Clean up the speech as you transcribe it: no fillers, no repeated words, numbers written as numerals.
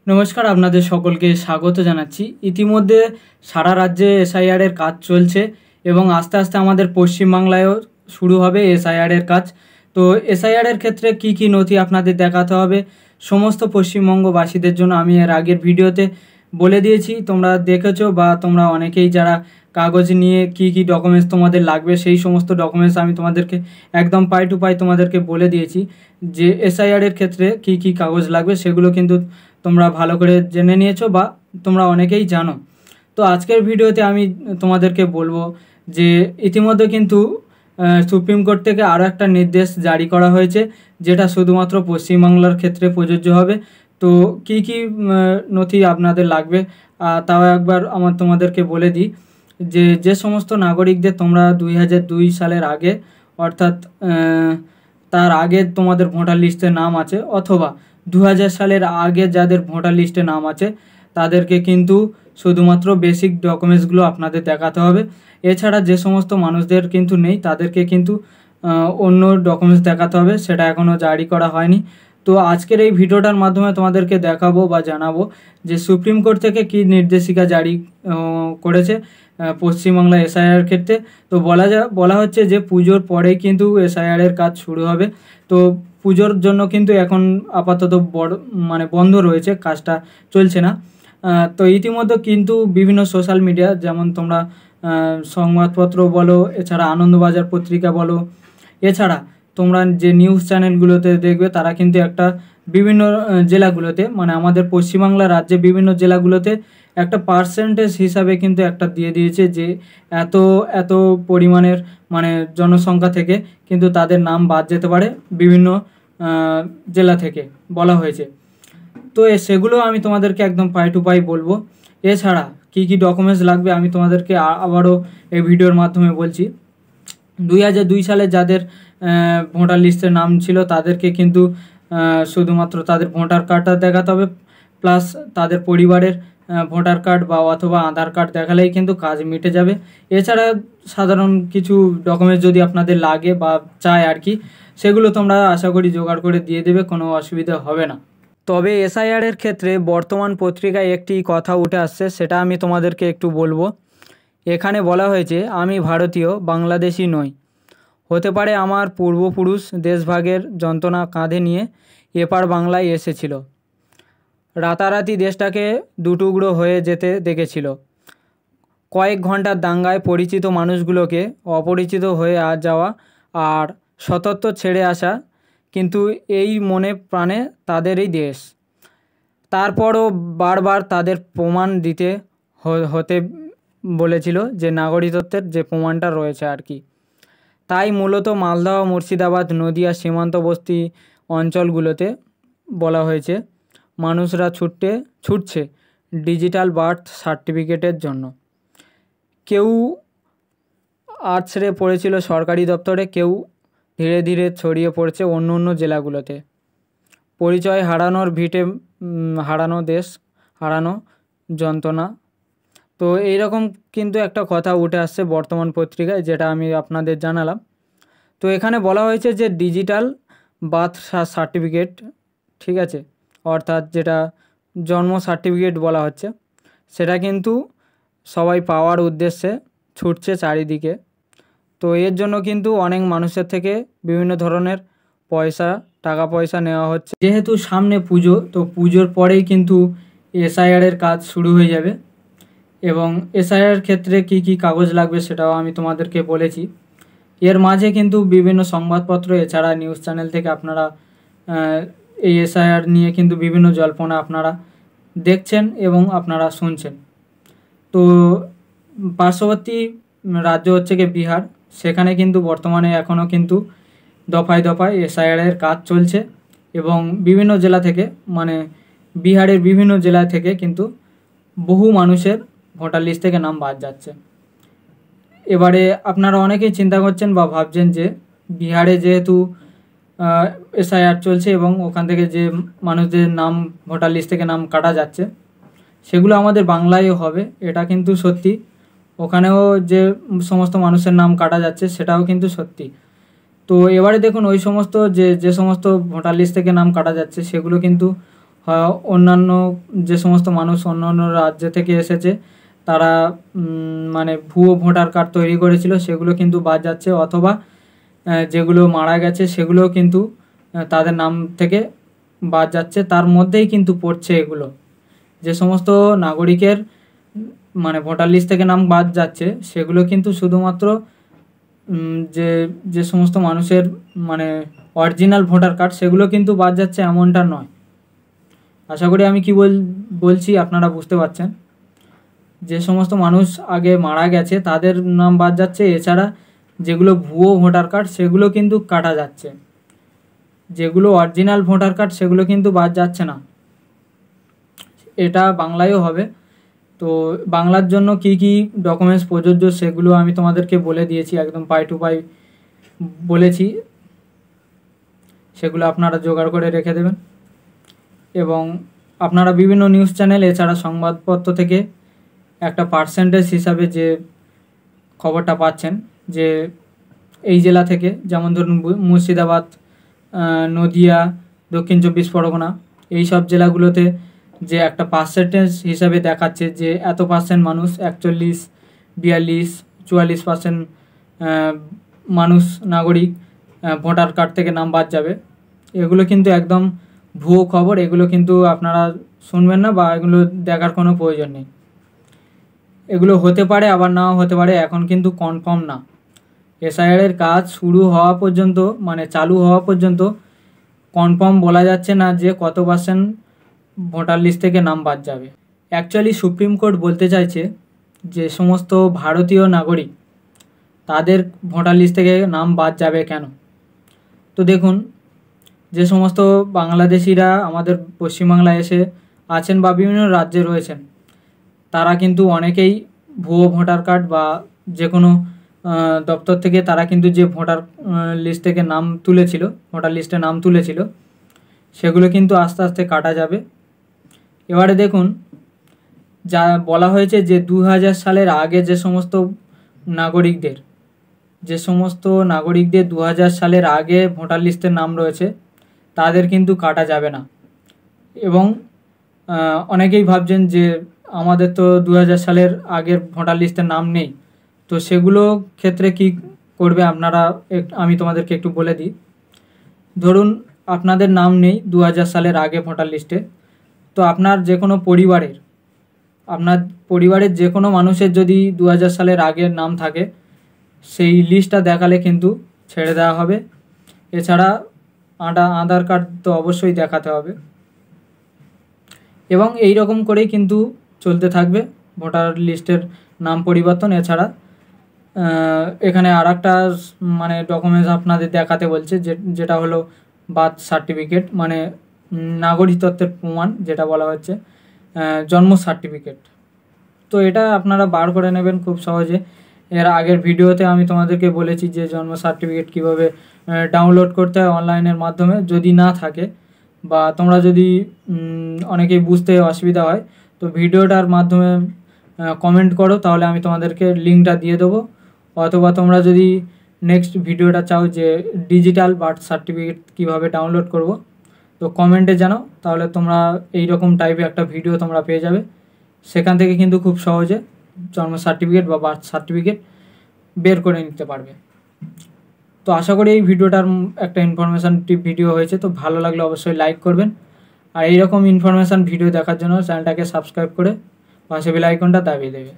নমস্কার, আপনাদের সকলকে স্বাগত জানাচ্ছি। ইতিমধ্যে সারা রাজ্যে এসআইআর এর কাজ চলছে এবং আস্তে আস্তে আমাদের পশ্চিমবাংলায়ও শুরু হবে এসআইআর এর কাজ। তো এসআইআর এর ক্ষেত্রে কি কি নথি আপনাদের দেখাতে হবে সমস্ত পশ্চিমবঙ্গবাসীদের জন্য আমি এর আগের ভিডিওতে বলে দিয়েছি, তোমরা দেখেছো বা তোমরা অনেকেই যারা কাগজ নিয়ে কি কি ডকুমেন্টস তোমাদের লাগবে সেই সমস্ত ডকুমেন্টস আমি তোমাদেরকে একদম পাই টু পাই তোমাদেরকে বলে দিয়েছি যে এসআইআর এর ক্ষেত্রে কি কি কাগজ লাগবে সেগুলো কিন্তু তোমরা ভালো করে জেনে নিয়েছো বা তোমরা অনেকেই জানো। তো আজকের ভিডিওতে আমি তোমাদেরকে বলবো যে ইতিমধ্যে কিন্তু সুপ্রিম কোর্ট থেকে আরও একটা নির্দেশ জারি করা হয়েছে যেটা শুধুমাত্র পশ্চিমবাংলার ক্ষেত্রে প্রযোজ্য হবে। তো কি কি নথি আপনাদের লাগবে তাও একবার তোমাদেরকে বলে দিই যে যে সমস্ত নাগরিকদের তোমরা 2002 সালের আগে অর্থাৎ তার আগে তোমাদের ভোটার লিস্টে নাম আছে অথবা 2000 সালের আগে যাদের ভোটার লিস্টে নাম আছে তাদেরকে কিন্তু শুধুমাত্র বেসিক ডকুমেন্টসগুলো আপনাদের দেখাতে হবে। এছাড়া যে সমস্ত মানুষদের কিন্তু নেই তাদেরকে কিন্তু অন্য ডকুমেন্টস দেখাতে হবে, সেটা এখনও জারি করা হয়নি। তো আজকের এই ভিডিওটার মাধ্যমে তোমাদেরকে দেখাবো বা জানাবো যে সুপ্রিম কোর্ট থেকে কি নির্দেশিকা জারি করেছে পশ্চিমবাংলা এসআইআর ক্ষেত্রে। তো বলা হচ্ছে যে পুজোর পরেই কিন্তু এসআইআর এর কাজ শুরু হবে। তো পুজোর জন্য কিন্তু এখন আপাতত বন্ধ রয়েছে, কাজটা চলছে না। তো ইতিমধ্যে কিন্তু বিভিন্ন সোশ্যাল মিডিয়া যেমন তোমরা সংবাদপত্র বলো, এছাড়া আনন্দবাজার পত্রিকা বলো, এছাড়া তোমরা যে নিউজ চ্যানেলগুলোতে দেখবে তারা কিন্তু একটা বিভিন্ন জেলাগুলোতে মানে আমাদের পশ্চিমবাংলা রাজ্যে বিভিন্ন জেলাগুলোতে একটা পার্সেন্টেজ হিসাবে কিন্তু একটা দিয়ে দিয়েছে যে এত এত পরিমাণের মানে জনসংখ্যা থেকে কিন্তু তাদের নাম বাদ যেতে পারে বিভিন্ন জেলা থেকে বলা হয়েছে। তো সেগুলো আমি তোমাদেরকে একদম পাই টু পাই বলবো। এছাড়া কি কি ডকুমেন্টস লাগবে আমি তোমাদেরকে আবারও এই ভিডিওর মাধ্যমে বলছি। 2002 সালে যাদের ভোটার লিস্টের নাম ছিল তাদেরকে কিন্তু শুধুমাত্র তাদের ভোটার কার্ডটা দেখাতে হবে, প্লাস তাদের পরিবারের ভোটার কার্ড বা অথবা আধার কার্ড দেখালেই কিন্তু কাজ মিটে যাবে। এছাড়া সাধারণ কিছু ডকুমেন্টস যদি আপনাদের লাগে বা চায় আর কি, সেগুলো তোমরা আশা করি জোগাড় করে দিয়ে দেবে, কোনো অসুবিধা হবে না। তবে এসআইআর এর ক্ষেত্রে বর্তমান পত্রিকায় একটি কথা উঠে আসছে, সেটা আমি তোমাদেরকে একটু বলবো। এখানে বলা হয়েছে, আমি ভারতীয়, বাংলাদেশি নই। হতে পারে আমার পূর্বপুরুষ দেশভাগের যন্ত্রণা কাঁধে নিয়ে এপার বাংলায় এসেছিল, রাতারাতি দেশটাকে দুটুকরো হয়ে যেতে দেখেছিল। কয়েক ঘন্টার দাঙ্গায় পরিচিত মানুষগুলোকে অপরিচিত হয়ে যাওয়া আর সতত্র ছেড়ে আসা, কিন্তু এই মনে প্রাণে তাদেরই দেশ। তারপরও বারবার তাদের প্রমাণ দিতে হতে বলেছিল যে নাগরিকত্বের যে প্রমাণটা রয়েছে আর কি। তাই মূলত মালদহ, মুর্শিদাবাদ, নদিয়া সীমান্তবর্তী অঞ্চলগুলোতে বলা হয়েছে মানুষরা ছুটছে ডিজিটাল বার্থ সার্টিফিকেটের জন্য। কেউ আছড়ে পড়েছিল সরকারি দপ্তরে, কেউ ধীরে ধীরে ছড়িয়ে পড়ছে অন্য অন্য জেলাগুলোতে। পরিচয় হারানোর ভিটে হারানো দেশ, হারানো যন্ত্রণা। তো এইরকম কিন্তু একটা কথা উঠে আসছে বর্তমান পত্রিকায়, যেটা আমি আপনাদের জানালাম। তো এখানে বলা হয়েছে যে ডিজিটাল বার্থ সার্টিফিকেট, ঠিক আছে, অর্থাৎ যেটা জন্ম সার্টিফিকেট বলা হচ্ছে, সেটা কিন্তু সবাই পাওয়ার উদ্দেশ্যে ছুটছে চারিদিকে। তো এর জন্য কিন্তু অনেক মানুষের থেকে বিভিন্ন ধরনের টাকা পয়সা নেওয়া হচ্ছে। যেহেতু সামনে পুজো, তো পুজোর পরেই কিন্তু এসআইআর এর কাজ শুরু হয়ে যাবে এবং এসআইআর ক্ষেত্রে কি কি কাগজ লাগবে সেটাও আমি তোমাদেরকে বলেছি। এর মাঝে কিন্তু বিভিন্ন সংবাদপত্র এছাড়া নিউজ চ্যানেল থেকে আপনারা এই এসআইআর নিয়ে কিন্তু বিভিন্ন জল্পনা আপনারা দেখছেন এবং আপনারা শুনছেন। তো পার্শ্ববর্তী রাজ্য হচ্ছে কি বিহার, সেখানে কিন্তু বর্তমানে এখনও কিন্তু দফায় দফায় এসআইআর এর কাজ চলছে এবং বিভিন্ন জেলা থেকে মানে বিহারের বিভিন্ন জেলা থেকে কিন্তু বহু মানুষের ভোটার লিস্ট থেকে নাম বাদ যাচ্ছে। এবারে আপনারা অনেকেই চিন্তা করছেন বা ভাবছেন যে বিহারে যেহেতু এসআইআর চলছে এবং ওখান থেকে যে মানুষদের নাম ভোটার লিস্ট থেকে নাম কাটা যাচ্ছে সেগুলো আমাদের বাংলায়ও হবে, এটা কিন্তু সত্যি। ওখানেও যে সমস্ত মানুষের নাম কাটা যাচ্ছে সেটাও কিন্তু সত্যি। তো এবারে দেখুন ওই সমস্ত যে সমস্ত ভোটার লিস্ট থেকে নাম কাটা যাচ্ছে সেগুলো কিন্তু অন্যান্য যে সমস্ত মানুষ অন্য অন্য রাজ্য থেকে এসেছে তারা মানে ভুয়ো ভোটার কার্ড তৈরি করেছিল সেগুলো কিন্তু বাদ যাচ্ছে, অথবা যেগুলো মারা গেছে সেগুলোও কিন্তু তাদের নাম থেকে বাদ যাচ্ছে। তার মধ্যেই কিন্তু পড়ছে এগুলো, যে সমস্ত নাগরিকের মানে ভোটার লিস্ট থেকে নাম বাদ যাচ্ছে সেগুলো কিন্তু শুধুমাত্র যে যে সমস্ত মানুষের মানে অরিজিনাল ভোটার কার্ড সেগুলো কিন্তু বাদ যাচ্ছে এমনটা নয়। আশা করি আমি কি বলছি আপনারা বুঝতে পারছেন। যে সমস্ত মানুষ আগে মারা গেছে তাদের নাম বাদ যাচ্ছে, এছাড়া যেগুলো ভুয়ো ভোটার কার্ড সেগুলো কিন্তু কাটা যাচ্ছে, যেগুলো অরিজিনাল ভোটার কার্ড সেগুলো কিন্তু বাদ যাচ্ছে না। এটা বাংলায়ও হবে। তো বাংলার জন্য কি কি ডকুমেন্টস প্রযোজ্য সেগুলো আমি তোমাদেরকে বলে দিয়েছি, একদম পাই টু পাই বলেছি, সেগুলো আপনারা জোগাড় করে রেখে দেবেন। এবং আপনারা বিভিন্ন নিউজ চ্যানেল এছাড়া সংবাদপত্র থেকে একটা পার্সেন্টেজ হিসাবে যে খবরটা পাচ্ছেন, যে এই জেলা থেকে, যেমন ধরুন মুর্শিদাবাদ, নদিয়া, দক্ষিণ চব্বিশ পরগনা, এই সব জেলাগুলোতে যে একটা পার্সেন্টেজ হিসাবে দেখাচ্ছে যে এত পার্সেন্ট মানুষ, 41, 42, 44% মানুষ নাগরিক ভোটার কার্ড থেকে নাম বাদ যাবে। এগুলো কিন্তু একদম ভুয়ো খবর, এগুলো কিন্তু আপনারা শুনবেন না বা এগুলো দেখার কোনো প্রয়োজন নেই। এগুলো হতে পারে আবার নাও হতে পারে, এখন কিন্তু কনফার্ম না। এসআইআরের কাজ শুরু হওয়া পর্যন্ত মানে চালু হওয়া পর্যন্ত কনফার্ম বলা যাচ্ছে না যে কত পার্সেন্ট ভোটার লিস্ট থেকে নাম বাদ যাবে। অ্যাকচুয়ালি সুপ্রিম কোর্ট বলতে চাইছে যে সমস্ত ভারতীয় নাগরিক তাদের ভোটার লিস্ট থেকে নাম বাদ যাবে কেন। তো দেখুন, যে সমস্ত বাংলাদেশিরা আমাদের পশ্চিমবাংলায় এসে আছেন বা বিভিন্ন রাজ্যে রয়েছেন, তারা কিন্তু অনেকেই ভুয়ো ভোটার কার্ড বা যে কোনো দপ্তর থেকে তারা কিন্তু যে ভোটার লিস্ট থেকে নাম তুলেছিল, ভোটার লিস্টে নাম তুলেছিল, সেগুলো কিন্তু আস্তে আস্তে কাটা যাবে। এবারে দেখুন, যা বলা হয়েছে যে 2000 সালের আগে যে সমস্ত নাগরিকদের 2000 সালের আগে ভোটার লিস্টের নাম রয়েছে তাদের কিন্তু কাটা যাবে না। এবং অনেকেই ভাবছেন যে আমাদের তো 2000 সালের আগের ভোটার লিস্টের নাম নেই, তো সেগুলো ক্ষেত্রে কি করবে আপনারা, আমি তোমাদেরকে একটু বলে দিই। ধরুন আপনাদের নাম নেই 2000 সালের আগে ভোটার লিস্টে, তো আপনার যে কোনো পরিবারের যে কোনো মানুষের যদি 2000 সালের আগের নাম থাকে, সেই লিস্টটা দেখালে কিন্তু ছেড়ে দেওয়া হবে। এছাড়া আধার কার্ড তো অবশ্যই দেখাতে হবে। এবং এই রকম করেই কিন্তু চলতে থাকবে ভোটার লিস্টের নাম পরিবর্তন। এছাড়া এখানে আর একটা মানে ডকুমেন্টস আপনাদের দেখাতে বলছে, যেটা হলো বার্থ সার্টিফিকেট, মানে নাগরিকত্বের প্রমাণ যেটা বলা হচ্ছে, জন্ম সার্টিফিকেট। তো এটা আপনারা বার করে নেবেন খুব সহজে। এর আগের ভিডিওতে আমি তোমাদেরকে বলেছি যে জন্ম সার্টিফিকেট কীভাবে ডাউনলোড করতে হয় অনলাইনের মাধ্যমে। যদি না থাকে বা তোমরা যদি অনেকেই বুঝতে অসুবিধা হয়, তো ভিডিওটার মাধ্যমে কমেন্ট করো, তাহলে আমি তোমাদেরকে লিঙ্কটা দিয়ে দেবো। অথবা তোমরা যদি নেক্সট ভিডিওটা চাও যে ডিজিটাল বার্থ সার্টিফিকেট কীভাবে ডাউনলোড করব, তো কমেন্টে জানাও, তাহলে তোমরা এই রকম টাইপের একটা ভিডিও তোমরা পেয়ে যাবে। সেখান থেকে কিন্তু খুব সহজে জন্ম সার্টিফিকেট বা বার্থ সার্টিফিকেট বের করে নিতে পারবে। তো আশা করি এই ভিডিওটার একটা ইনফরমেশানটিভ ভিডিও হয়েছে। তো ভালো লাগলে অবশ্যই লাইক করবেন, আর এইরকম ইনফরমেশান ভিডিও দেখার জন্য চ্যানেলটাকে সাবস্ক্রাইব করে পাশে বেল আইকনটা দাবিয়ে দেবে।